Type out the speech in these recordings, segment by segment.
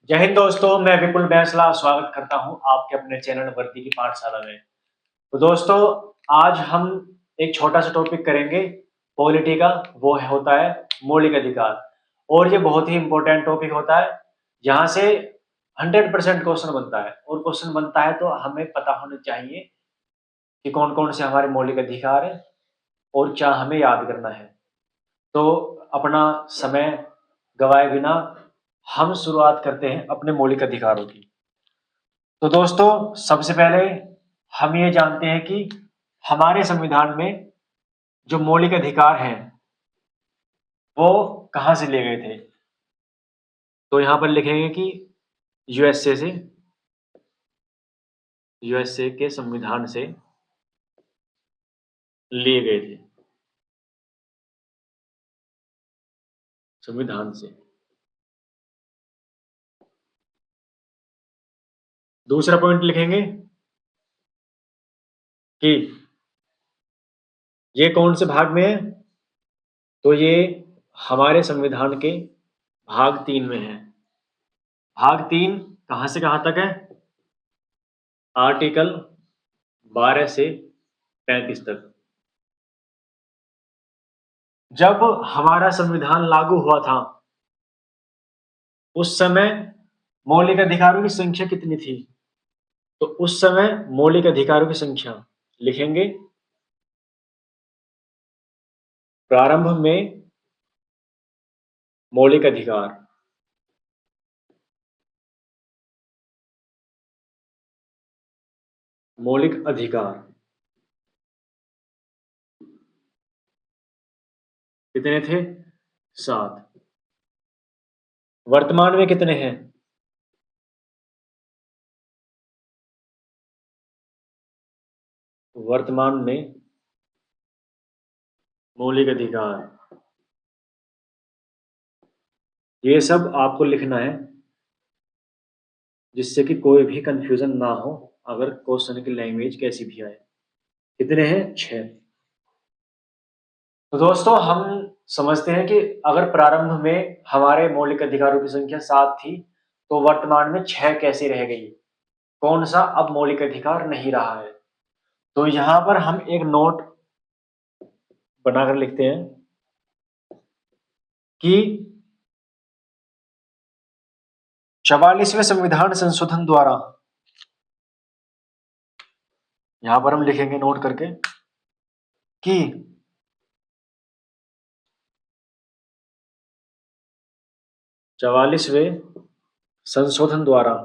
जय हिंद दोस्तों, मैं विपुल बैंसला स्वागत करता हूं आपके अपने चैनल वर्दी की पाठशाला में। तो दोस्तों, आज हम एक छोटा सा टॉपिक करेंगे पॉलिटी का। वो होता है मौलिक अधिकार। और ये बहुत ही इंपॉर्टेंट टॉपिक होता है, जहां से 100% क्वेश्चन बनता है। और क्वेश्चन बनता है तो हमें पता होना चाहिए कि कौन कौन से हमारे मौलिक अधिकार है और क्या हमें याद करना है। तो अपना समय गवाए बिना हम शुरुआत करते हैं अपने मौलिक अधिकारों की। तो दोस्तों, सबसे पहले हम ये जानते हैं कि हमारे संविधान में जो मौलिक अधिकार हैं वो कहाँ से लिए गए थे। तो यहाँ पर लिखेंगे कि यूएसए से, यूएसए के संविधान से लिए गए थे, संविधान से। दूसरा पॉइंट लिखेंगे कि ये कौन से भाग में है। तो ये हमारे संविधान के भाग 3 में है। भाग 3 कहाँ से कहाँ तक है? आर्टिकल 12 से 35 तक। जब हमारा संविधान लागू हुआ था उस समय मौलिक अधिकारों की संख्या कितनी थी? तो उस समय मौलिक अधिकारों की संख्या लिखेंगे, प्रारंभ में मौलिक अधिकार, मौलिक अधिकार कितने थे? 7। वर्तमान में कितने हैं? वर्तमान में मौलिक अधिकार, ये सब आपको लिखना है जिससे कि कोई भी कंफ्यूजन ना हो अगर क्वेश्चन की लैंग्वेज कैसी भी आए। कितने हैं? 6। तो दोस्तों, हम समझते हैं कि अगर प्रारंभ में हमारे मौलिक अधिकारों की संख्या 7 थी तो वर्तमान में 6 कैसे रह गई? कौन सा अब मौलिक अधिकार नहीं रहा है? तो यहां पर हम एक नोट बनाकर लिखते हैं कि 44वें संविधान संशोधन द्वारा, यहां पर हम लिखेंगे नोट करके कि 44वें संशोधन द्वारा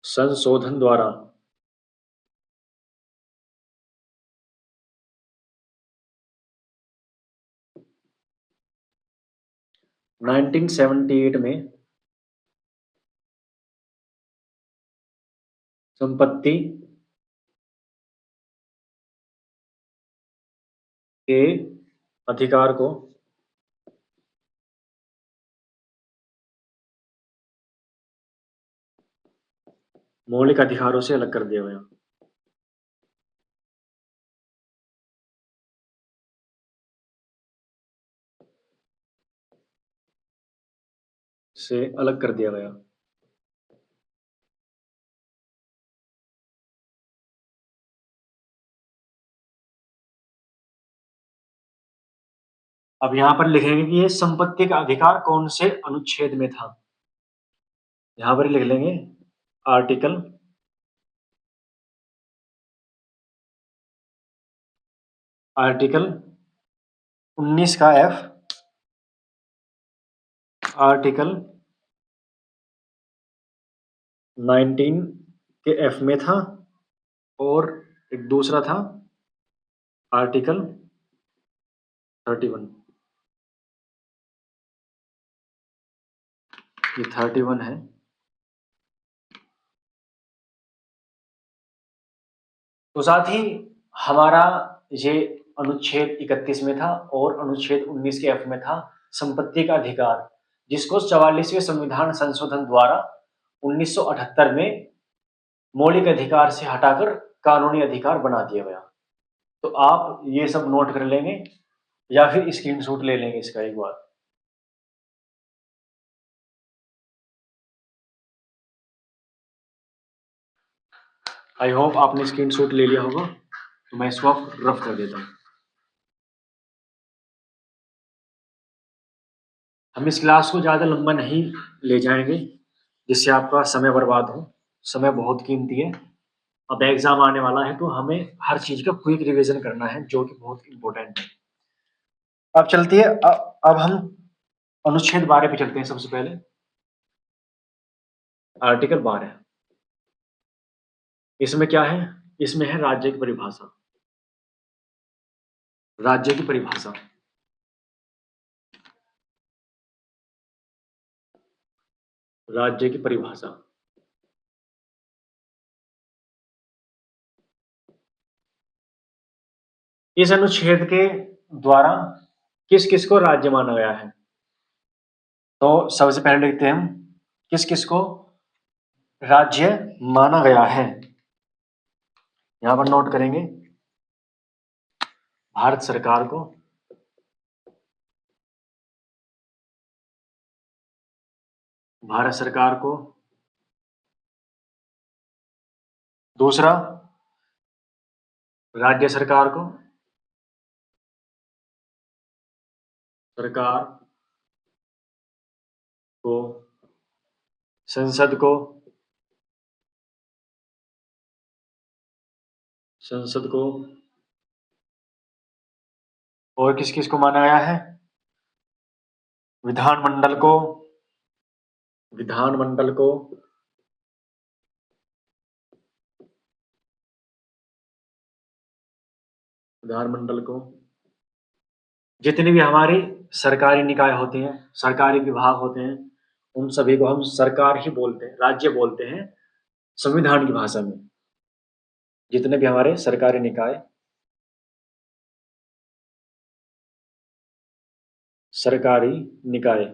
संशोधन द्वारा 1978 में संपत्ति के अधिकार को मौलिक अधिकारों से अलग कर दिया गया, से अलग कर दिया गया। अब यहां पर लिखेंगे कि ये संपत्ति का अधिकार कौन से अनुच्छेद में था। यहां पर लिख लेंगे आर्टिकल 19 का एफ, आर्टिकल 19 के एफ में था और एक दूसरा था आर्टिकल 31। ये 31 है। तो साथ ही हमारा ये अनुच्छेद 31 में था और अनुच्छेद 19 के एफ में था संपत्ति का अधिकार, जिसको 44वें संविधान संशोधन द्वारा 1978 में मौलिक अधिकार से हटाकर कानूनी अधिकार बना दिया गया। तो आप ये सब नोट कर लेंगे या फिर स्क्रीनशॉट ले लेंगे इसका एक बार। आई होप आपने स्क्रीनशॉट ले लिया होगा, तो मैं इसको रफ कर देता हूँ। हम इस क्लास को ज़्यादा लंबा नहीं ले जाएंगे जिससे आपका समय बर्बाद हो। समय बहुत कीमती है। अब एग्जाम आने वाला है तो हमें हर चीज का क्विक रिवीजन करना है जो कि बहुत इंपॉर्टेंट है। अब चलती है, अब हम अनुच्छेद 12 पे चलते हैं। सबसे पहले आर्टिकल 12, इसमें क्या है? इसमें है राज्य की परिभाषा। राज्य की परिभाषा, राज्य की परिभाषा। इस अनुच्छेद के द्वारा किस किस को राज्य माना गया है? तो सबसे पहले लिखते हैं हम किस किस को राज्य माना गया है। यहां पर नोट करेंगे भारत सरकार को, भारत सरकार को। दूसरा, राज्य सरकार को, सरकार को, संसद को, संसद को, और किस किस को माना गया है? विधानमंडल को, विधानमंडल को, विधानमंडल को। जितने भी हमारी सरकारी निकाय होते हैं, सरकारी विभाग होते हैं, उन सभी को हम सरकार ही बोलते हैं, राज्य बोलते हैं संविधान की भाषा में। जितने भी हमारे सरकारी निकाय, सरकारी निकाय,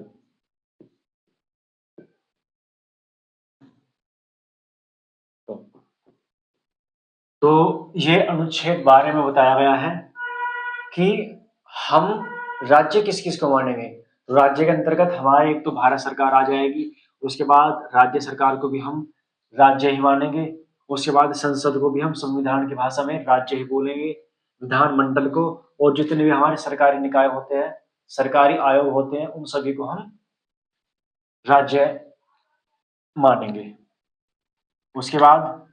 तो ये अनुच्छेद 12 में बताया गया है कि हम राज्य किस किस को मानेंगे। तो राज्य के अंतर्गत हमारे एक तो भारत सरकार आ जाएगी, उसके बाद राज्य सरकार को भी हम राज्य ही मानेंगे, उसके बाद संसद को भी हम संविधान की भाषा में राज्य ही बोलेंगे, विधानमंडल को, और जितने भी हमारे सरकारी निकाय होते हैं, सरकारी आयोग होते हैं, उन सभी को हम राज्य मानेंगे। उसके बाद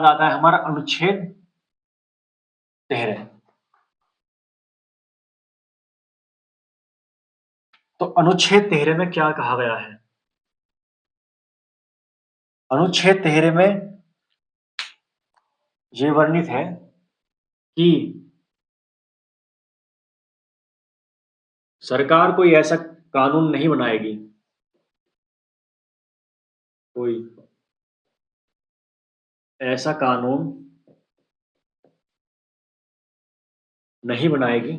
आता है हमारा अनुच्छेद 13। तो अनुच्छेद 13 में क्या कहा गया है? अनुच्छेद 13 में ये वर्णित है कि सरकार कोई ऐसा कानून नहीं बनाएगी, कोई ऐसा कानून नहीं बनाएगी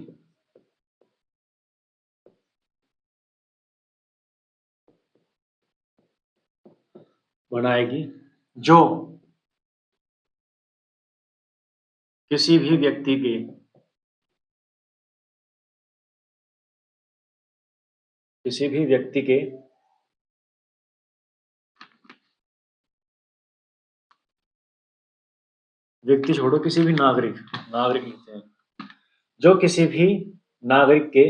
जो किसी भी व्यक्ति के व्यक्ति छोड़ो, किसी भी नागरिक, नागरिक लिखते हैं, जो किसी भी नागरिक के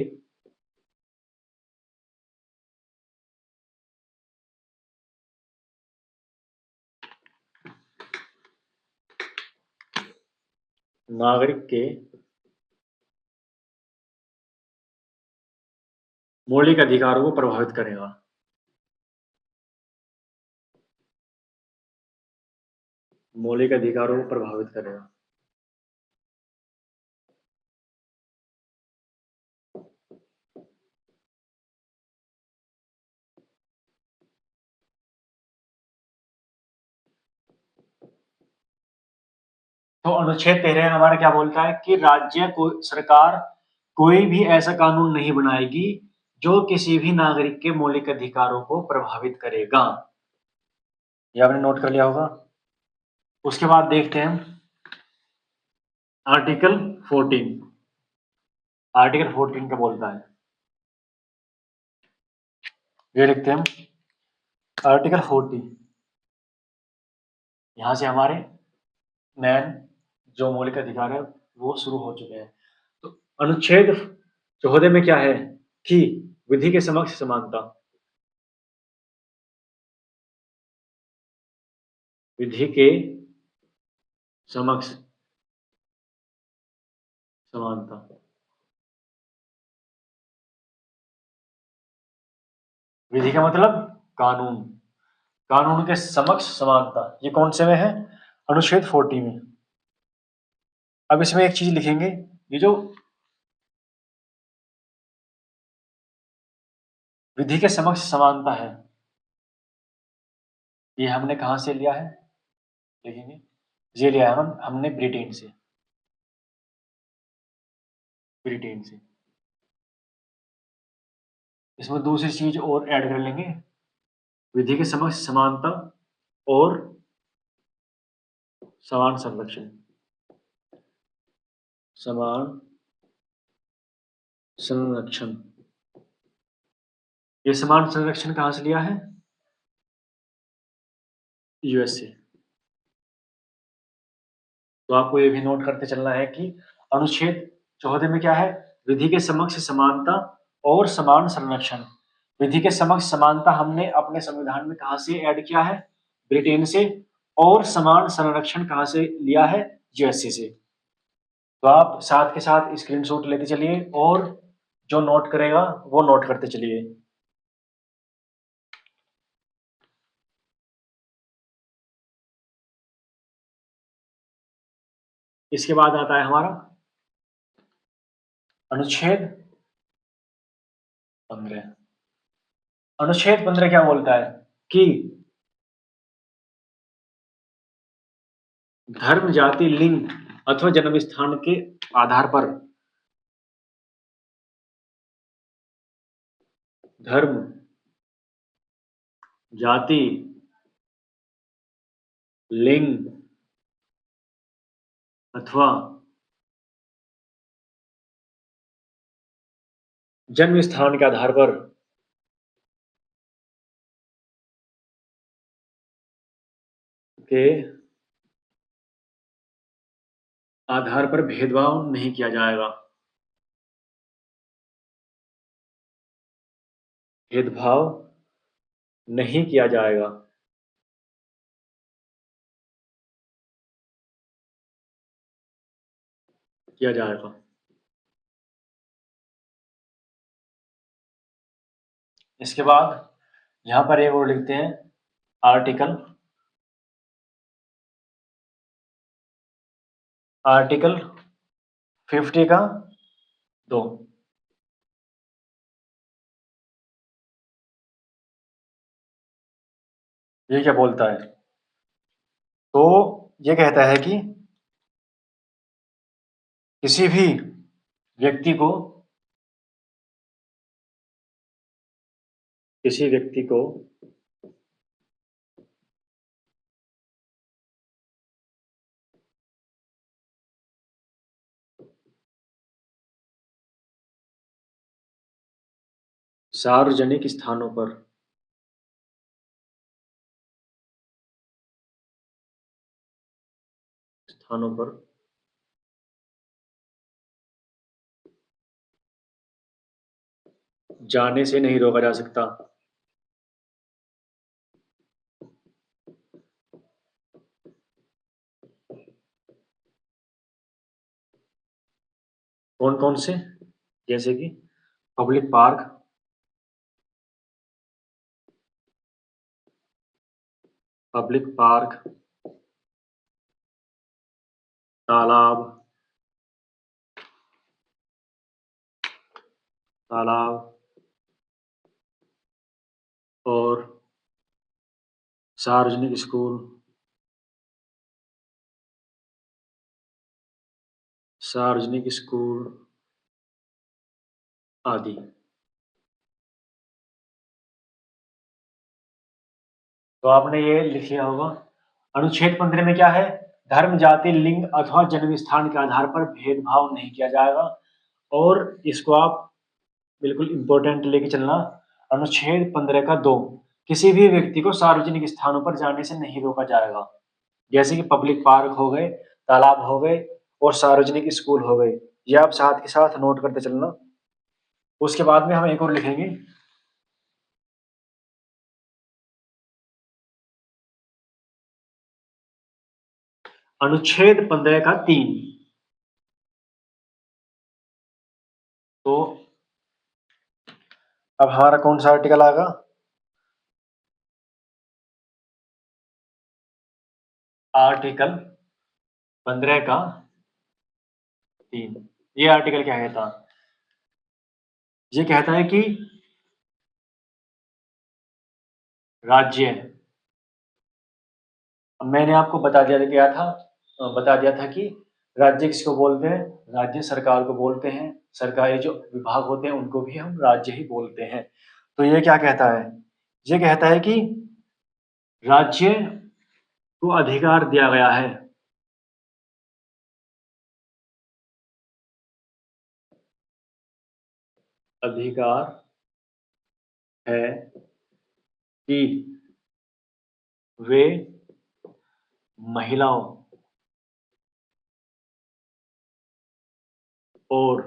मौलिक अधिकारों को प्रभावित करेगा। मौलिक अधिकारों को प्रभावित करेगा। तो अनुच्छेद 13 हमारा क्या बोलता है कि राज्य को सरकार कोई भी ऐसा कानून नहीं बनाएगी जो किसी भी नागरिक के मौलिक अधिकारों को प्रभावित करेगा। ये आपने नोट कर लिया होगा। उसके बाद देखते हैं आर्टिकल 14। आर्टिकल 14 क्या बोलता है, ये लिखते हैं हम आर्टिकल 40। यहां से हमारे मेन जो मौलिक अधिकार है वो शुरू हो चुके हैं। तो अनुच्छेद 14 में क्या है कि विधि के समक्ष समानता, विधि के समक्ष समानता। विधि का मतलब कानून, कानून के समक्ष समानता, ये कौन से में है, अनुच्छेद 40 में। अब इसमें एक चीज लिखेंगे, ये जो विधि के समक्ष समानता है ये हमने कहां से लिया है, देखेंगे। ये लिया है हमने ब्रिटेन से, ब्रिटेन से। इसमें दूसरी चीज और ऐड कर लेंगे, विधि के समक्ष समानता और समान संरक्षण, समान संरक्षण। ये समान संरक्षण कहां से लिया है, यूएस से। तो आपको ये भी नोट करते चलना है कि अनुच्छेद 14 में क्या है, विधि के समक्ष समानता और समान संरक्षण। विधि के समक्ष समानता हमने अपने संविधान में कहां से ऐड किया है, ब्रिटेन से। और समान संरक्षण कहां से लिया है, यूएसए से। तो आप साथ के साथ स्क्रीनशॉट लेते चलिए और जो नोट करेगा वो नोट करते चलिए। इसके बाद आता है हमारा अनुच्छेद 15। अनुच्छेद 15 क्या बोलता है कि धर्म, जाति, लिंग अथवा जन्म स्थान के आधार पर, धर्म, जाति, लिंग अथवा जन्म स्थान के आधार पर के आधार पर भेदभाव नहीं किया जाएगा, भेदभाव नहीं किया जाएगा। किया जाएगा। इसके बाद यहां पर एक और लिखते हैं आर्टिकल, आर्टिकल 50 का 2। ये क्या बोलता है, तो ये कहता है कि किसी भी व्यक्ति को, किसी व्यक्ति को सार्वजनिक स्थानों पर, स्थानों पर जाने से नहीं रोका जा सकता। कौन कौन से, जैसे कि पब्लिक पार्क, पब्लिक पार्क, तालाब, तालाब और सार्वजनिक स्कूल, सार्वजनिक स्कूल आदि। तो आपने ये लिख लिया होगा। अनुच्छेद 15 में क्या है? धर्म, जाति, लिंग अथवा जन्म स्थान के आधार पर भेदभाव नहीं किया जाएगा। और इसको आप बिल्कुल इंपॉर्टेंट लेके चलना। अनुच्छेद 15 का 2, किसी भी व्यक्ति को सार्वजनिक स्थानों पर जाने से नहीं रोका जाएगा। जैसे कि पब्लिक पार्क हो गए, तालाब हो गए और सार्वजनिक स्कूल हो गए। ये आप साथ के साथ नोट करते चलना। उसके बाद में हम एक और लिखेंगे। अनुच्छेद 15 का 3, तो अब हमारा कौन सा आर्टिकल आएगा? आर्टिकल 15 का 3। ये आर्टिकल क्या कहता? ये कहता है कि राज्य, मैंने आपको बता दिया था कि राज्य किसको बोलते हैं? राज्य सरकार को बोलते हैं। सरकारी जो विभाग होते हैं उनको भी हम राज्य ही बोलते हैं। तो ये क्या कहता है? ये कहता है कि राज्य को अधिकार दिया गया है, अधिकार है कि वे महिलाओं और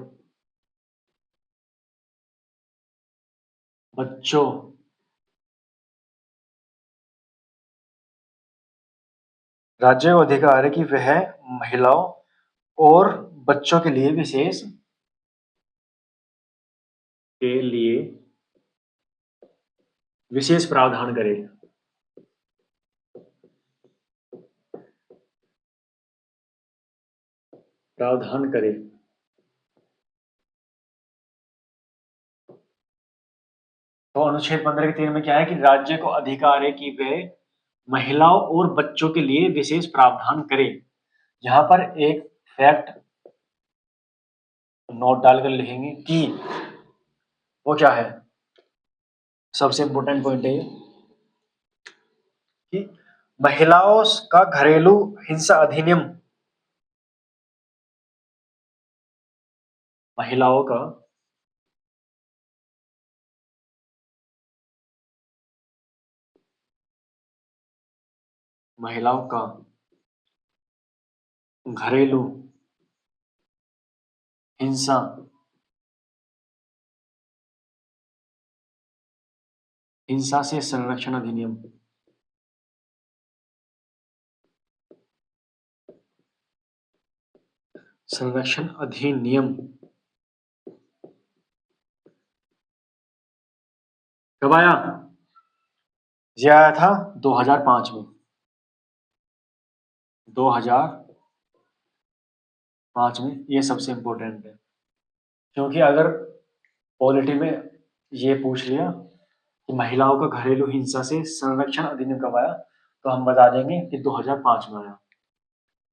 बच्चों राज्य को अधिकार है कि वह महिलाओं और बच्चों के लिए विशेष प्रावधान करे। प्रावधान करे। तो अनुच्छेद 15 के 3 में क्या है कि राज्य को अधिकार है कि वे महिलाओं और बच्चों के लिए विशेष प्रावधान करे। यहाँ पर एक फैक्ट नोट डालकर लिखेंगे कि वो क्या है। सबसे इंपॉर्टेंट पॉइंट है ये कि महिलाओं का घरेलू हिंसा अधिनियम, महिलाओं का घरेलू हिंसा से संरक्षण अधिनियम, कब आया? ये आया था 2005 में। 2005 में। ये सबसे इंपॉर्टेंट है, क्योंकि अगर पॉलिटी में ये पूछ लिया कि महिलाओं का घरेलू हिंसा से संरक्षण अधिनियम कब आया, तो हम बता देंगे कि 2005 में आया।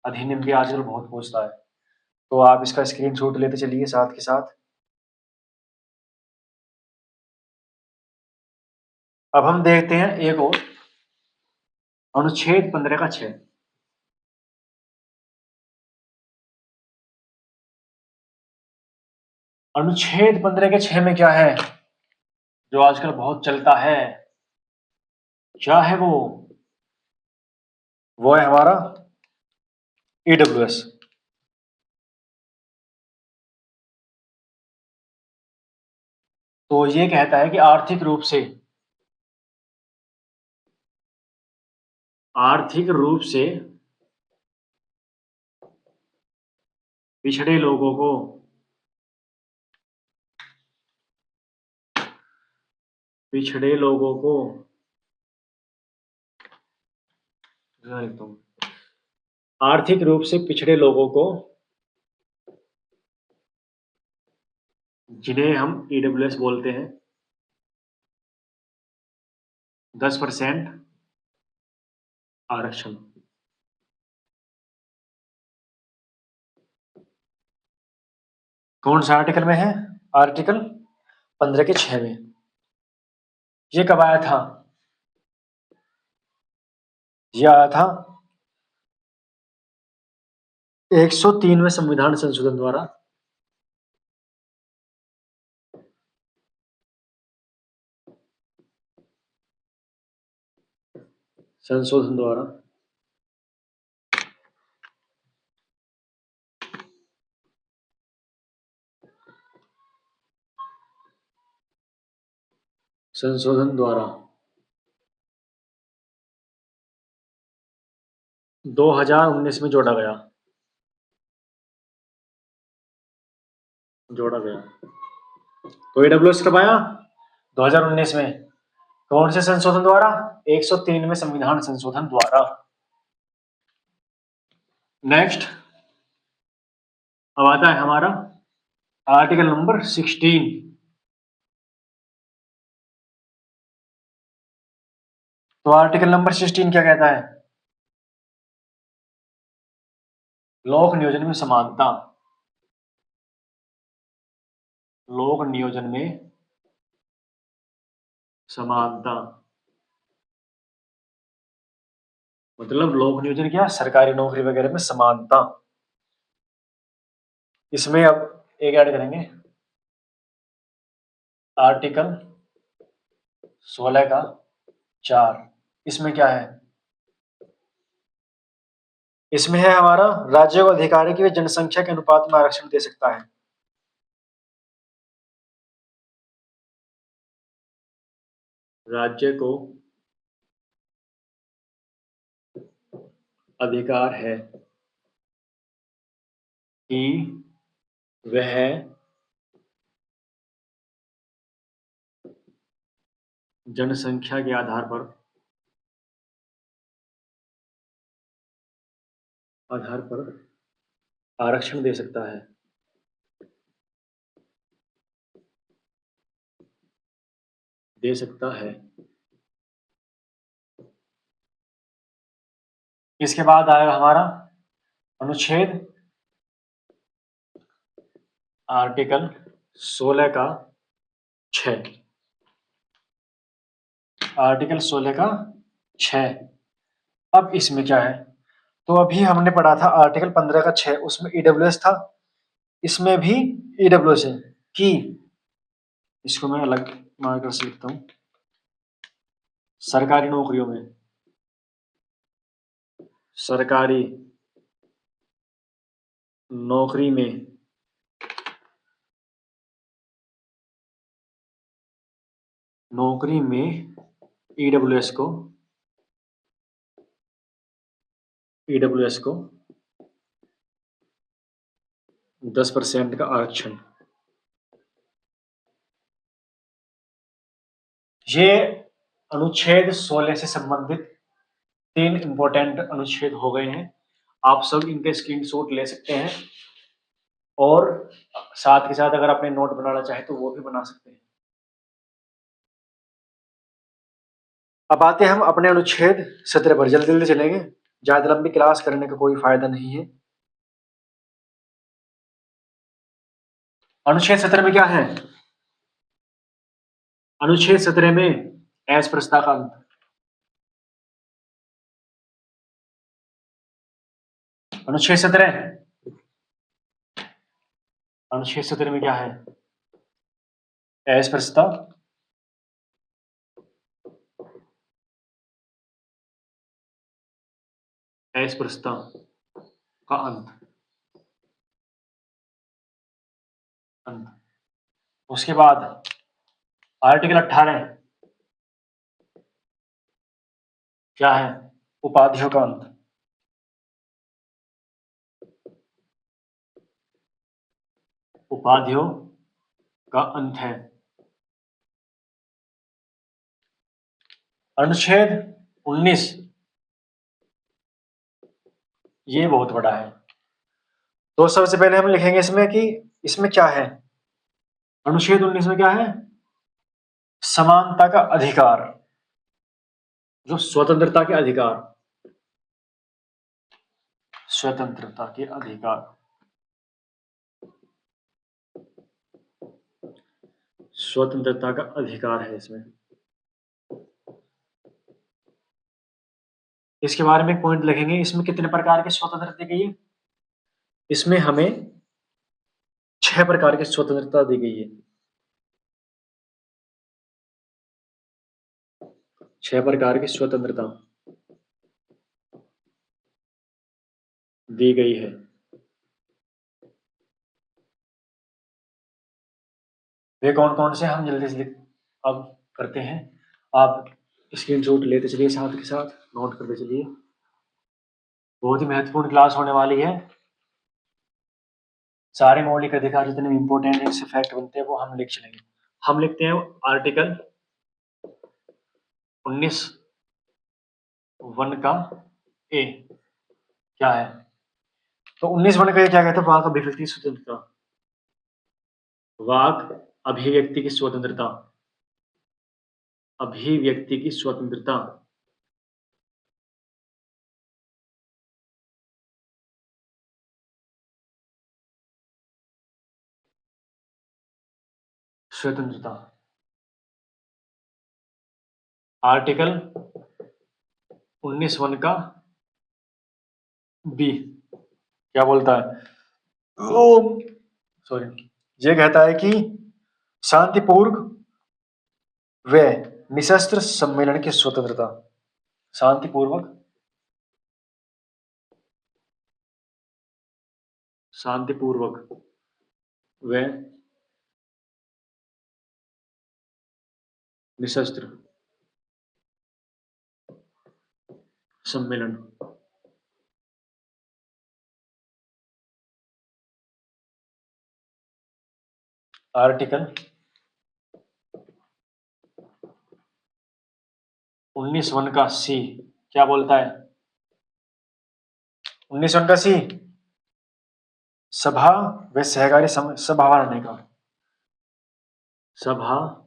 अधिनियम भी आजकल बहुत पूछता है, तो आप इसका स्क्रीनशॉट लेते चलिए साथ के साथ। अब हम देखते हैं एक और, अनुच्छेद 15 का 6। अनुच्छेद 15 के 6 में क्या है जो आजकल बहुत चलता है? क्या है वो है हमारा ईडब्ल्यूएस। तो ये कहता है कि आर्थिक रूप से पिछड़े लोगों को आर्थिक रूप से पिछड़े लोगों को, जिन्हें हम ईडब्ल्यूएस बोलते हैं, 10% आरक्षण। कौन सा आर्टिकल में है? आर्टिकल 15 के 6 में। ये कब आया था? ये आया था 103वें संविधान संशोधन द्वारा। संशोधन द्वारा संशोधन द्वारा 2019 में जोड़ा गया। तो ईडब्ल्यूएस कब आया? 2019 में। कौन से संशोधन द्वारा? 103वें संविधान संशोधन द्वारा। नेक्स्ट अब आता है हमारा आर्टिकल नंबर 16। तो आर्टिकल नंबर 16 क्या कहता है? लोक नियोजन में समानता। लोक नियोजन में समानता मतलब लोक नियोजन क्या? सरकारी नौकरी वगैरह में समानता। इसमें अब एक ऐड करेंगे, आर्टिकल 16 का 4। इसमें क्या है? इसमें है हमारा राज्य को अधिकार है कि वे जनसंख्या के अनुपात में आरक्षण दे सकता है। राज्य को अधिकार है कि वह जनसंख्या के आधार पर आरक्षण दे सकता है। दे सकता है। इसके बाद आएगा हमारा अनुच्छेद आर्टिकल 16 का 6। आर्टिकल 16 का 6। अब इसमें क्या है? तो अभी हमने पढ़ा था आर्टिकल 15 का 6, उसमें ईडब्ल्यूएस था। इसमें भी ईडब्ल्यूएस है कि, इसको मैं अलग मार्कर से लिखता हूं, सरकारी नौकरियों में, सरकारी नौकरी में ईडब्ल्यूएस को 10% का आरक्षण। ये अनुच्छेद 16 से संबंधित 3 इंपॉर्टेंट अनुच्छेद हो गए हैं। आप सब इनके स्क्रीनशॉट ले सकते हैं और साथ के साथ अगर अपने नोट बनाना चाहे तो वो भी बना सकते हैं। अब आते हैं हम अपने अनुच्छेद 17 पर। जल्दी जल्दी चलेंगे, ज्यादा लंबी क्लास करने का कोई फायदा नहीं है। अनुच्छेद 17 में क्या है? अनुच्छेद 17 में एस प्रस्ताव का अंत। अनुच्छेद 17 में क्या है? एस प्रस्ताव का अंत। उसके बाद आर्टिकल 18 क्या है? उपाधियों का अंत। उपाधियों का अंत है। अनुच्छेद 19 ये बहुत बड़ा है, तो सबसे पहले हम लिखेंगे इसमें कि इसमें क्या है। अनुच्छेद 19 में क्या है? समानता का अधिकार, जो स्वतंत्रता के अधिकार, स्वतंत्रता के अधिकार, स्वतंत्रता का अधिकार है इसमें। इसके बारे में एक पॉइंट लिखेंगे। इसमें कितने प्रकार की स्वतंत्रता दी गई है? इसमें हमें 6 प्रकार की स्वतंत्रता दी गई है। 6 प्रकार की स्वतंत्रता दी गई है। वे कौन कौन से, हम जल्दी से अब करते हैं। आप स्क्रीनशॉट लेते चलिए, साथ के साथ नोट करते चलिए। बहुत ही महत्वपूर्ण क्लास होने वाली है। सारे मौलिक अधिकार जितने भी इंपॉर्टेंट है, इससे फैक्ट बनते हैं, वो हम लिख चलेंगे। हम लिखते हैं आर्टिकल 19(1) का ए क्या है? तो 19(1) का क्या कहता है? वाक अभिव्यक्ति की स्वतंत्रता। वाक अभिव्यक्ति की स्वतंत्रता। अभिव्यक्ति की स्वतंत्रता। स्वतंत्रता। आर्टिकल 19(1) का बी क्या बोलता है? सॉरी, ये कहता है कि शांतिपूर्ण व निशस्त्र सम्मेलन की स्वतंत्रता। शांतिपूर्वक व निशस्त्र सम्मेलन। आर्टिकल 19(1) का सी क्या बोलता है? 19(1) का सी सभा व सहकारी सभा बनाने का। सभा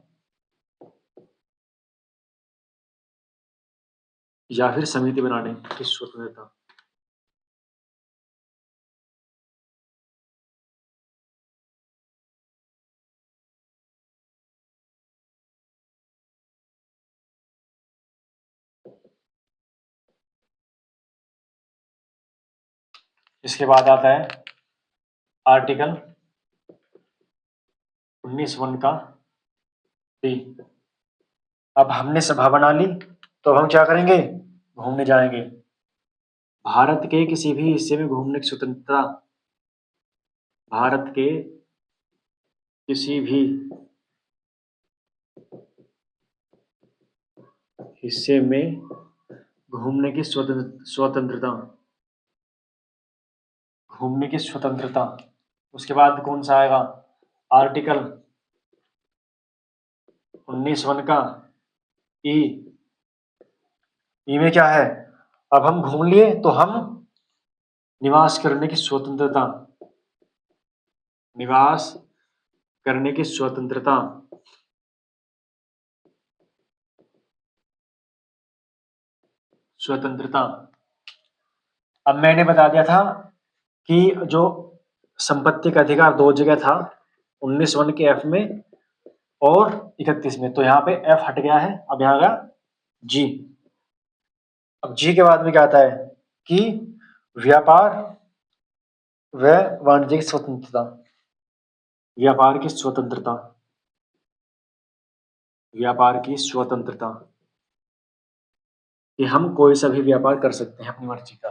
या फिर समिति बनाने की स्वतंत्रता। इसके बाद आता है आर्टिकल 19(1) का डी। अब हमने सभा बना ली, तो हम क्या करेंगे? घूमने जाएंगे। भारत के किसी भी हिस्से में घूमने की स्वतंत्रता। भारत के किसी भी हिस्से में घूमने की स्वतंत्रता। घूमने की स्वतंत्रता। उसके बाद कौन सा आएगा? आर्टिकल 19(1) का ई। ई में क्या है? अब हम घूम लिए तो हम निवास करने की स्वतंत्रता। निवास करने की स्वतंत्रता। स्वतंत्रता। अब मैंने बता दिया था कि जो संपत्ति का अधिकार दो जगह था, 19(1) के एफ में और 31 में। तो यहाँ पे एफ हट गया है, अब यहाँ आएगा जी। अब जी के बाद में क्या आता है कि व्यापार व वाणिज्य की स्वतंत्रता। व्यापार की स्वतंत्रता। व्यापार की स्वतंत्रता कि हम कोई सा भी व्यापार कर सकते हैं अपनी मर्जी का।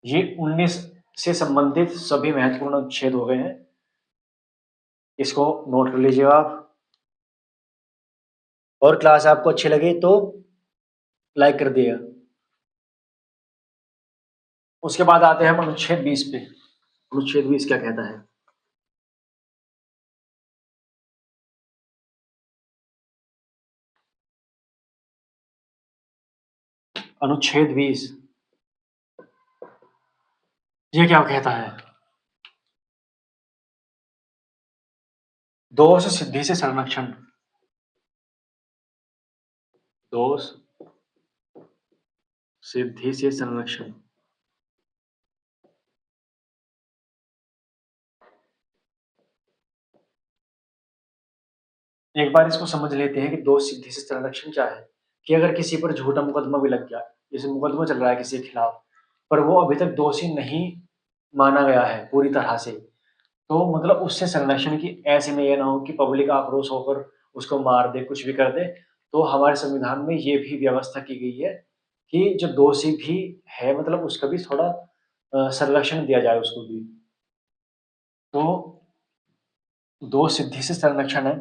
ये 19 से संबंधित सभी महत्वपूर्ण अनुच्छेद हो गए हैं। इसको नोट कर लीजिएगा आप। और क्लास आपको अच्छी लगी तो लाइक कर दिएगा। उसके बाद आते हैं हम अनुच्छेद 20 पे। अनुच्छेद 20 क्या कहता है? अनुच्छेद 20 ये क्या कहता है? दोष सिद्धि से संरक्षण। दोष सिद्धि से संरक्षण। एक बार इसको समझ लेते हैं कि दोष सिद्धि से संरक्षण क्या है। कि अगर किसी पर झूठा मुकदमा भी लग गया, जैसे मुकदमा चल रहा है किसी के खिलाफ, पर वो अभी तक दोषी नहीं माना गया है पूरी तरह से, तो मतलब उससे संरक्षण की ऐसे में ये ना हो कि पब्लिक आक्रोश होकर उसको मार दे, कुछ भी कर दे। तो हमारे संविधान में ये भी व्यवस्था की गई है कि जो दोषी भी है मतलब उसका भी थोड़ा संरक्षण दिया जाए उसको भी। तो दोष सिद्धि से संरक्षण है,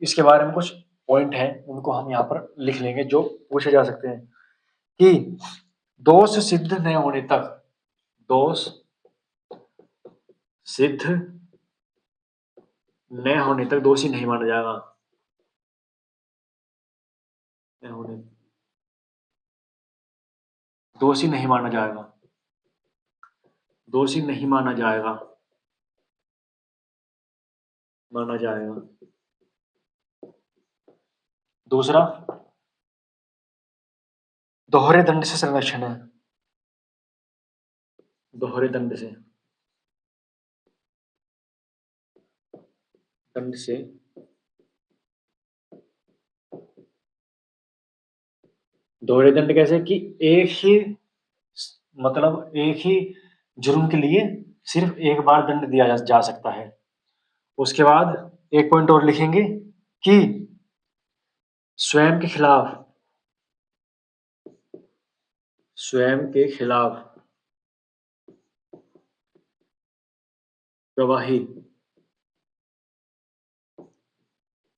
इसके बारे में कुछ पॉइंट हैं उनको हम यहाँ पर लिख लेंगे जो पूछे जा सकते हैं कि दोष सिद्ध न होने तक, दोष सिद्ध न होने तक दोषी नहीं माना जाएगा। न होने दोषी नहीं माना जाएगा, दोषी नहीं माना जाएगा, माना जाएगा। दूसरा, दोहरे दंड से संरक्षण है, दोहरे दंड से, दंड से दोहरे दंड कैसे कि एक ही मतलब एक ही जुर्म के लिए सिर्फ एक बार दंड दिया जा सकता है। उसके बाद एक पॉइंट और लिखेंगे कि स्वयं के खिलाफ, स्वयं के खिलाफ गवाही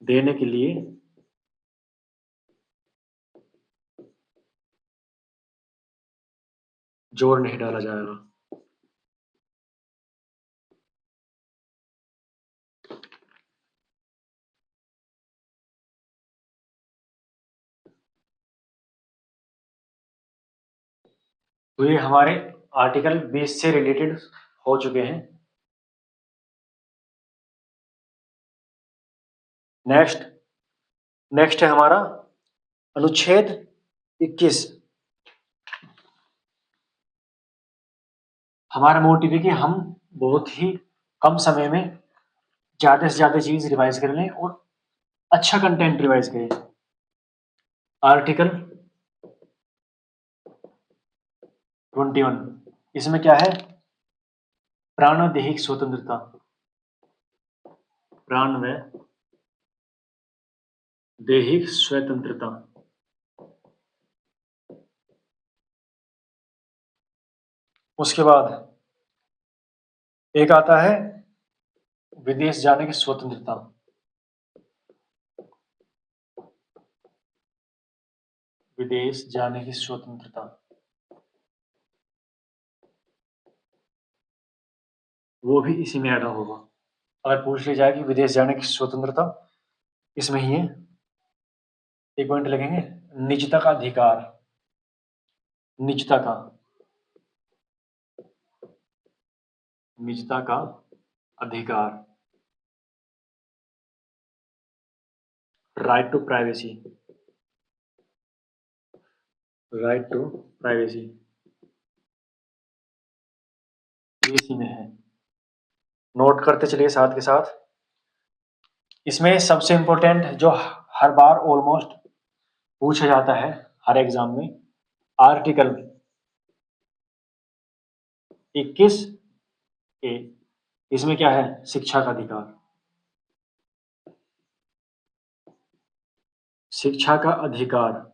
देने के लिए जोर नहीं डाला जाएगा। तो ये हमारे आर्टिकल 20 से रिलेटेड हो चुके हैं। नेक्स्ट है हमारा अनुच्छेद 21। हमारा मोटिव है कि हम बहुत ही कम समय में ज्यादा से ज्यादा चीज रिवाइज कर लें और अच्छा कंटेंट रिवाइज करें। आर्टिकल 21, इसमें क्या है? प्राणदैहिक स्वतंत्रता, प्राण में दैहिक स्वतंत्रता। उसके बाद एक आता है विदेश जाने की स्वतंत्रता, विदेश जाने की स्वतंत्रता। वो भी इसी में ऐड होगा। अगर पूछ ली जाए कि विदेश जाने की स्वतंत्रता, इसमें ही है। एक पॉइंट लगेंगे, निजता का अधिकार, निजता का, निजता का अधिकार, right to privacy, right to privacy, इसी में है। नोट करते चलिए साथ के साथ। इसमें सबसे इंपॉर्टेंट जो हर बार ऑलमोस्ट पूछा जाता है हर एग्जाम में, आर्टिकल 21 ए, इसमें क्या है? शिक्षा का अधिकार, शिक्षा का अधिकार।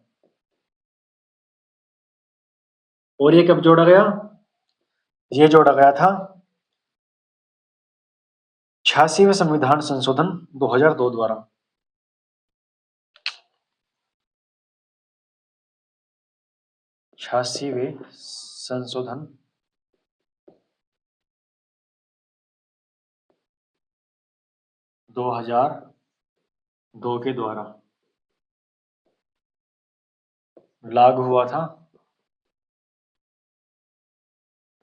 और ये कब जोड़ा गया? ये जोड़ा गया था 86वें संविधान संशोधन 2002 द्वारा। 86वें संशोधन 2002 के द्वारा लागू हुआ था।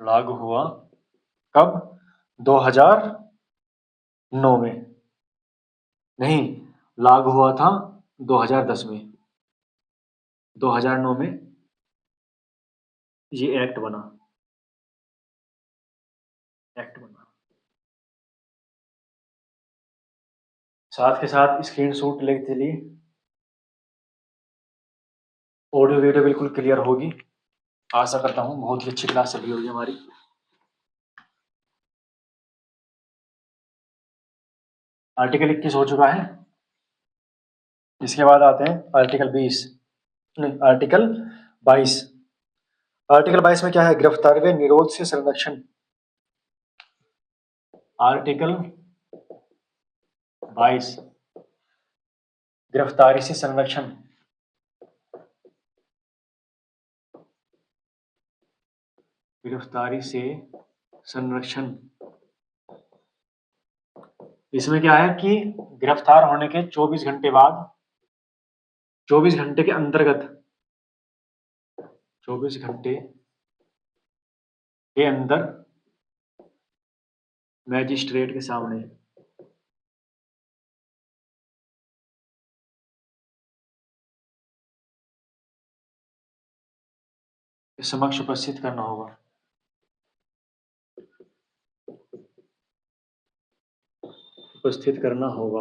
लागू हुआ कब? 2009 में नहीं, लागू हुआ था 2010 में। 2009 में ये एक्ट बना, एक्ट बना। साथ के साथ स्क्रीनशॉट लेते लिए, ऑडियो वीडियो बिल्कुल क्लियर होगी। आशा करता हूँ बहुत ही अच्छी क्लास चली होगी हमारी। आर्टिकल 21 हो चुका है। इसके बाद आते हैं आर्टिकल 20, नहीं आर्टिकल 22। आर्टिकल 22 में क्या है? गिरफ्तारी व निरोध से संरक्षण। आर्टिकल 22 गिरफ्तारी से संरक्षण। गिरफ्तारी से संरक्षण। इसमें क्या है कि गिरफ्तार होने के 24 घंटे बाद, 24 घंटे के अंतर्गत, 24 घंटे के अंदर मैजिस्ट्रेट के सामने समक्ष उपस्थित करना होगा। उपस्थित करना होगा,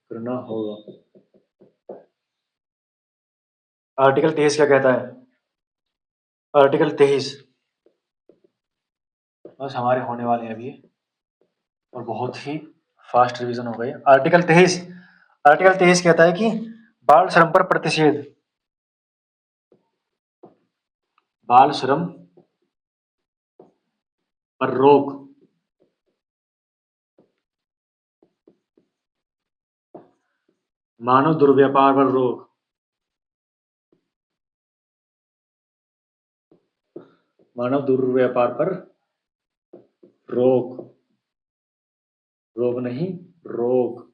करना होगा। आर्टिकल 23 क्या कहता है? आर्टिकल 23 बस हमारे होने वाले हैं अभी, और बहुत ही फास्ट रिवीजन हो गई। आर्टिकल 23, आर्टिकल 23 कहता है कि बाल श्रम पर प्रतिषेध। बाल श्रम पर रोक। मानव दुर्व्यापार पर रोक। मानव दुर्व्यापार पर रोक। रोक नहीं, रोक।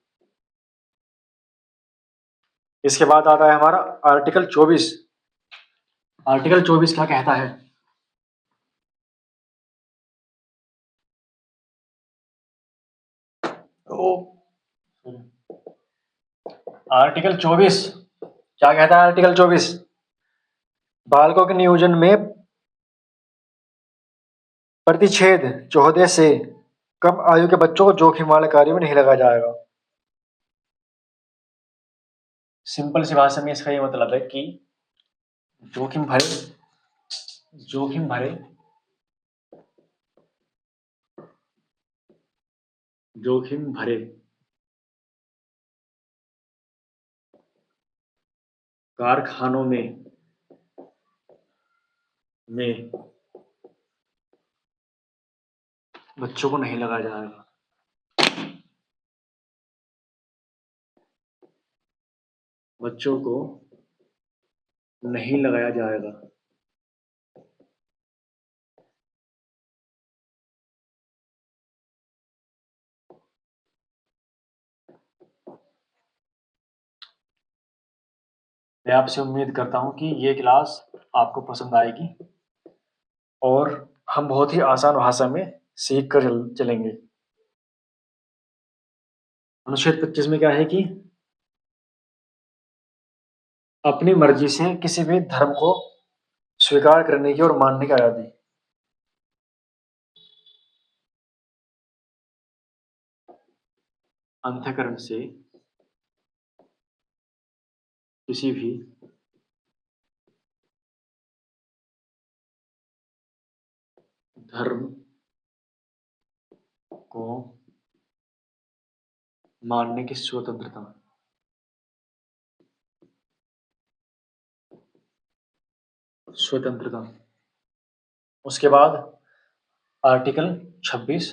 इसके बाद आता है हमारा आर्टिकल 24। आर्टिकल 24 क्या कहता है? आर्टिकल 24 क्या कहता है? आर्टिकल 24 बालकों के नियोजन में प्रतिच्छेद 14 से कम आयु के बच्चों को जोखिम वाले कार्यों में नहीं लगाया जाएगा। सिंपल सी भाषा में इसका ये मतलब है कि जोखिम भरे, जोखिम भरे, जोखिम भरे कारखानों में बच्चों को नहीं लगाया जाएगा। बच्चों को नहीं लगाया जाएगा। मैं आपसे उम्मीद करता हूं कि ये क्लास आपको पसंद आएगी और हम बहुत ही आसान भाषा में सीख कर चलेंगे। अनुच्छेद 25 में क्या है कि अपनी मर्जी से किसी भी धर्म को स्वीकार करने की और मानने की आजादी। अंतःकरण से किसी भी धर्म को मानने की स्वतंत्रता। स्वतंत्रता। उसके बाद आर्टिकल 26।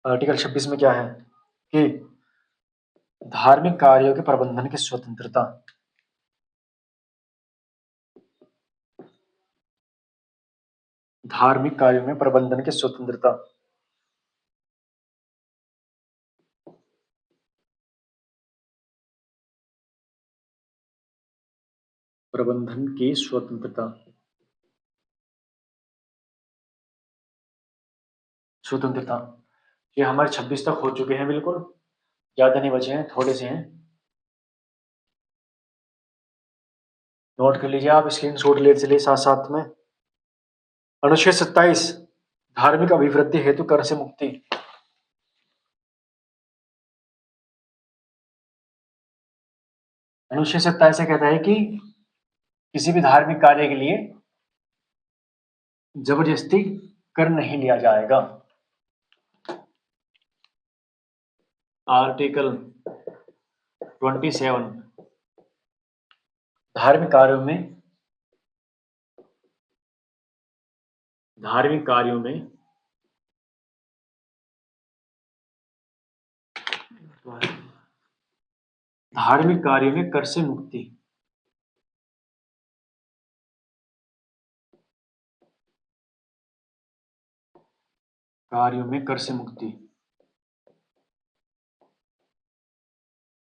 आर्टिकल 26 में क्या है कि धार्मिक कार्यों के प्रबंधन की स्वतंत्रता। धार्मिक कार्यों में प्रबंधन की स्वतंत्रता। प्रबंधन की स्वतंत्रता। स्वतंत्रता। ये हमारे 26 तक हो चुके हैं, बिल्कुल ज्यादा नहीं बचे हैं, थोड़े से हैं। नोट कर लीजिए, आप स्क्रीनशॉट ले चलिए साथ साथ में। अनुच्छेद 27 धार्मिक अभिवृद्धि हेतु कर से मुक्ति। अनुच्छेद 27 से कहता है कि किसी भी धार्मिक कार्य के लिए जबरदस्ती कर नहीं लिया जाएगा। आर्टिकल 27 धार्मिक कार्यों में धार्मिक कार्यों में कर से मुक्ति। कार्यों में कर से मुक्ति।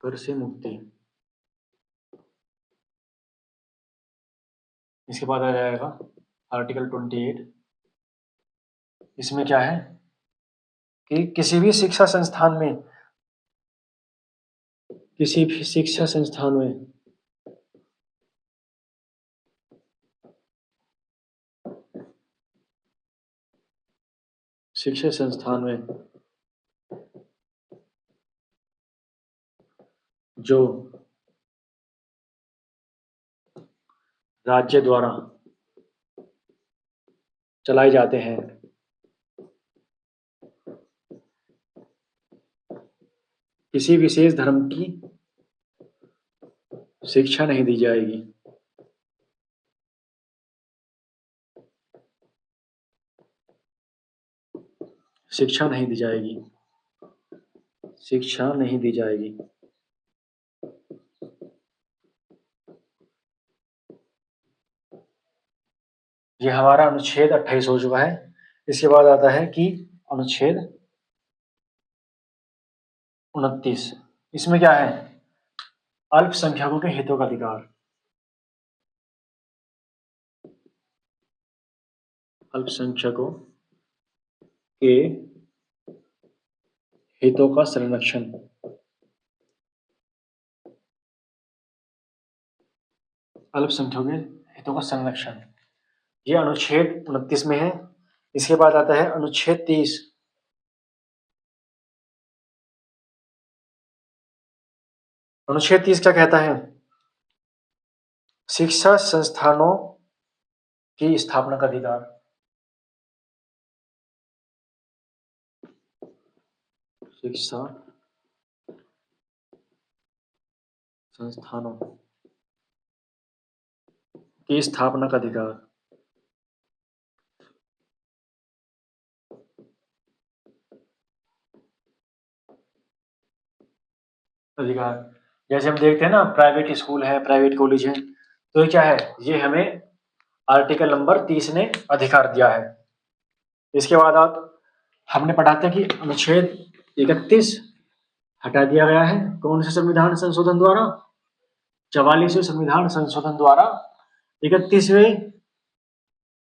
कर से मुक्ति। इसके बाद आ जाएगा आर्टिकल 28। इसमें क्या है कि किसी भी शिक्षा संस्थान में जो राज्य द्वारा चलाए जाते हैं, किसी विशेष धर्म की शिक्षा नहीं दी जाएगी। शिक्षा नहीं दी जाएगी। शिक्षा नहीं दी जाएगी। ये हमारा अनुच्छेद 28 हो चुका है। इसके बाद आता है कि अनुच्छेद 29। इसमें क्या है? अल्पसंख्यकों के हितों का अधिकार। अल्पसंख्यकों के हितों का संरक्षण। अल्पसंख्यकों के हितों का संरक्षण, ये अनुच्छेद 29 में है। इसके बाद आता है अनुच्छेद 30। अनुच्छेद 30 क्या कहता है? शिक्षा संस्थानों की स्थापना का अधिकार। शिक्षा संस्थानों की स्थापना का अधिकार। जैसे हम देखते हैं ना, प्राइवेट स्कूल है, प्राइवेट कॉलेज है, तो ये क्या है? ये हमें आर्टिकल नंबर 30 ने अधिकार दिया है। इसके बाद हमने पढ़ा था कि अनुच्छेद 31 हटा दिया गया है। कौन से संविधान संशोधन द्वारा? 44वें संविधान संशोधन द्वारा 31वें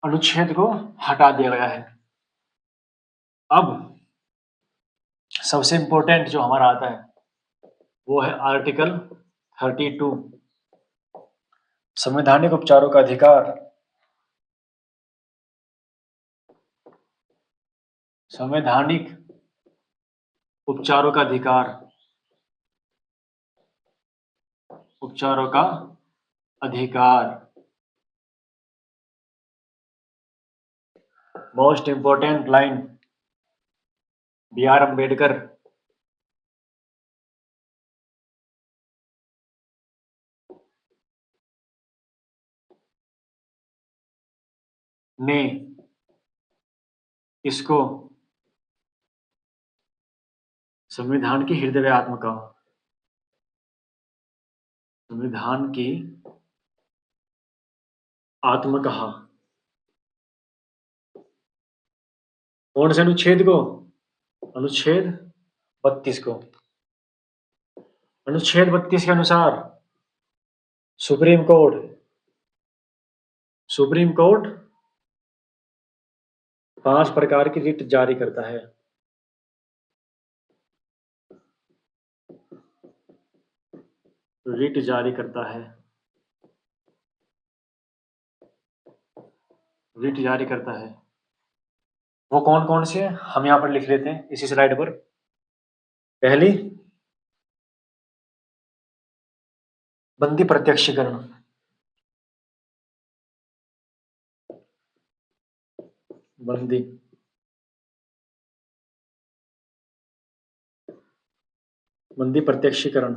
अनुच्छेद को हटा दिया गया है। अब सबसे इंपॉर्टेंट जो हमारा आता है वो है आर्टिकल 32 संवैधानिक उपचारों का अधिकार। संवैधानिक उपचारों का अधिकार। उपचारों का अधिकार most important line B.R. Ambedkar ने इसको संविधान की हृदय आत्मा कहा। संविधान की आत्मा कहा। कौन से अनुच्छेद को? अनुच्छेद 32 को। अनुच्छेद 32 के अनुसार सुप्रीम कोर्ट 5 प्रकार की रिट जारी करता है। रिट जारी करता है। रिट जारी करता है। वो कौन कौन से हैं हम यहाँ पर लिख लेते हैं इसी स्लाइड पर। पहली बंदी प्रत्यक्षीकरण, बंदी बंदी प्रत्यक्षीकरण।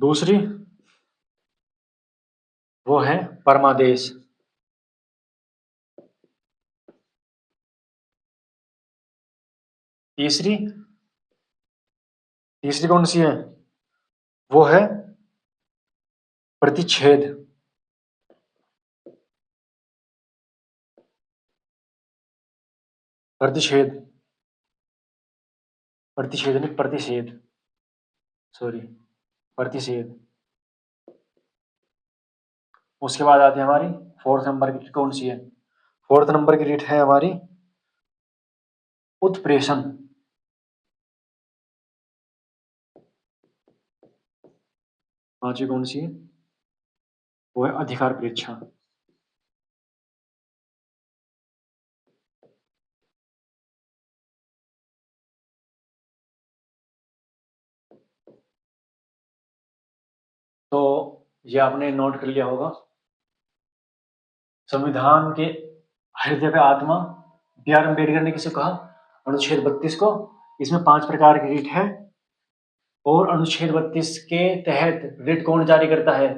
दूसरी वो है परमादेश। तीसरी तीसरी कौन सी है? वो है प्रतिच्छेद। प्रतिच्छेद प्रतिच्छेद नहीं, प्रतिषेध, सॉरी, प्रतिषेध। उसके बाद आती है हमारी फोर्थ नंबर की, कौन सी है? फोर्थ नंबर की रीट है हमारी उत्प्रेषण। पांचवी कौन सी है? वो है अधिकार परीक्षा। तो ये आपने नोट कर लिया होगा। संविधान के हृदय पे आत्मा, बी आर अम्बेडकर ने किसे कहा? अनुच्छेद 32 को। इसमें 5 प्रकार की रीट है और अनुच्छेद 32 के तहत रीट कौन जारी करता है?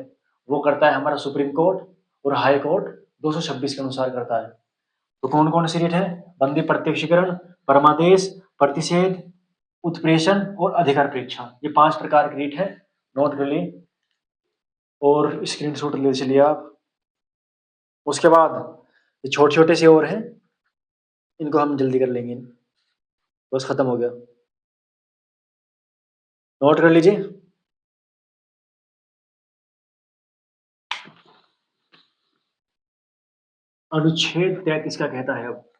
वो करता है हमारा सुप्रीम कोर्ट, और हाई कोर्ट 226 के अनुसार करता है। तो कौन कौन सी रीट है? बंदी प्रत्यक्षीकरण, परमादेश, प्रतिषेध, उत्प्रेषण और अधिकार परीक्षा। ये 5 प्रकार की रीट है, नोट कर लिए और स्क्रीनशॉट ले चलिए आप। उसके बाद ये छोटे छोटे से और हैं, इनको हम जल्दी कर लेंगे, बस खत्म हो गया। नोट कर लीजिए। अनुच्छेद 33 का कहता है, अब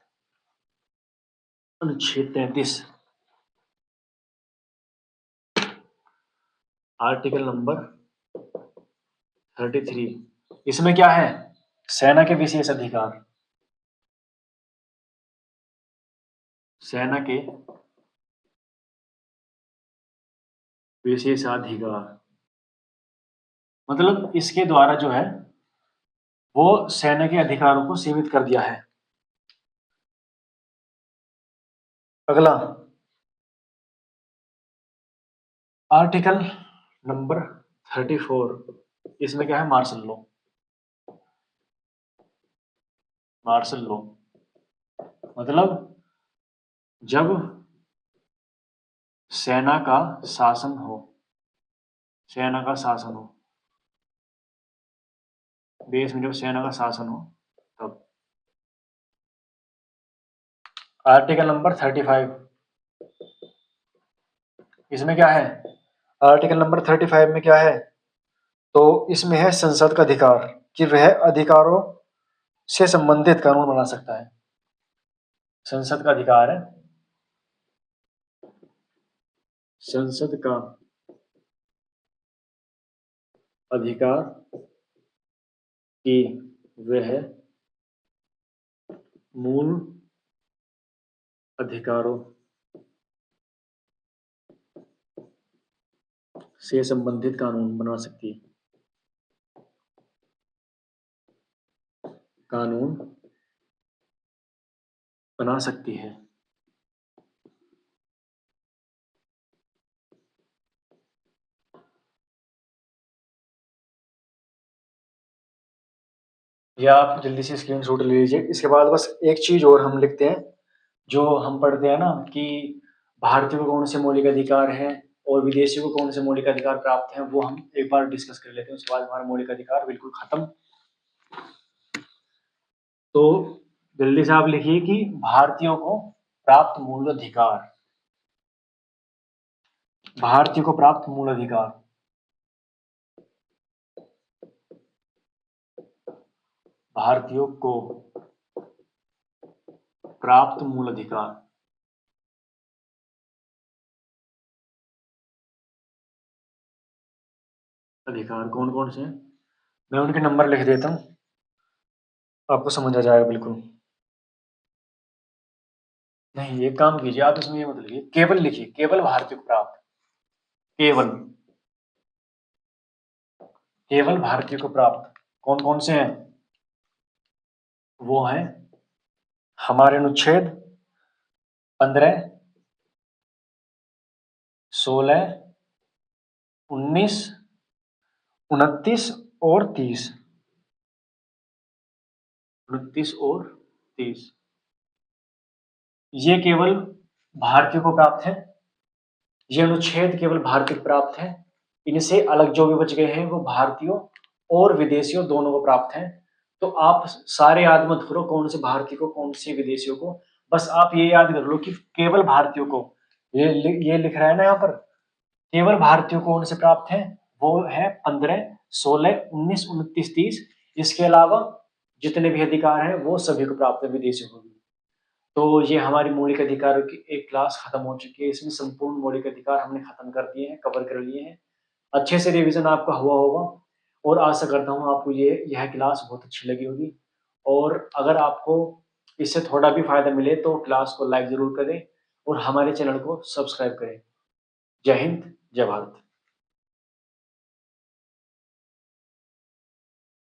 अनुच्छेद 33 आर्टिकल नंबर 33, इसमें क्या है? सेना के विशेष अधिकार, सेना के विशेषाधिकार। मतलब इसके द्वारा जो है वो सेना के अधिकारों को सीमित कर दिया है। अगला आर्टिकल नंबर 34, इसमें क्या है? Martial law. मार्शल लॉ मतलब जब सेना का शासन हो, सेना का शासन हो, देश में जब सेना का शासन हो तब। आर्टिकल नंबर 35, इसमें क्या है? आर्टिकल नंबर 35 में क्या है? तो इसमें है संसद का अधिकार, कि वह अधिकारों से संबंधित कानून बना सकता है। संसद का अधिकार है, संसद का अधिकार कि वह मूल अधिकारों से संबंधित कानून बना सकती है, कानून बना सकती है। या आप जल्दी से स्क्रीनशॉट ले लीजिए। इसके बाद बस एक चीज और हम लिखते हैं, जो हम पढ़ते हैं ना कि भारतीयों को कौन से मौलिक अधिकार हैं और विदेशियों को कौन से मौलिक अधिकार प्राप्त हैं, वो हम एक बार डिस्कस कर लेते हैं। उसके बाद हमारा मौलिक अधिकार बिल्कुल खत्म। तो जल्दी से आप लिखिए कि भारतीयों को प्राप्त मूल अधिकार, भारतीयों को प्राप्त मूल अधिकार, भारतीयों को प्राप्त मूल अधिकार। अधिकार कौन कौन से हैं? मैं उनके नंबर लिख देता हूं, आपको समझ आ जाएगा बिल्कुल। नहीं, एक काम कीजिए आप, इसमें ये मत लिखिए, केवल लिखिए, केवल भारतीयों को प्राप्त, केवल केवल भारतीयों को प्राप्त कौन कौन से हैं? वो हैं हमारे अनुच्छेद 15, 16, 19, 29 और 30। 29 और 30 ये केवल भारतीयों को प्राप्त है। ये अनुच्छेद केवल भारतीय को प्राप्त है। इनसे अलग जो भी बच गए हैं वो भारतीयों और विदेशियों दोनों को प्राप्त हैं। तो आप सारे याद मत करो कौन से भारतीय को कौन से विदेशियों को, बस आप ये याद कर लो कि केवल भारतीयों को, ये लिख रहा है ना यहाँ पर, केवल भारतीयों को उनसे प्राप्त है। वो है 15, 16, 19, 29, 30। इसके अलावा जितने भी अधिकार हैं वो सभी को प्राप्त है, विदेशियों को भी। तो ये हमारी मौलिक अधिकारों की एक क्लास खत्म हो चुकी है। इसमें संपूर्ण मौलिक अधिकार हमने खत्म कर दिए हैं, कवर कर लिए हैं। अच्छे से रिवीजन आपका हुआ होगा और आशा करता हूँ आपको यह क्लास बहुत अच्छी लगी होगी। और अगर आपको इससे थोड़ा भी फायदा मिले तो क्लास को लाइक जरूर करें और हमारे चैनल को सब्सक्राइब करें। जय हिंद, जय भारत।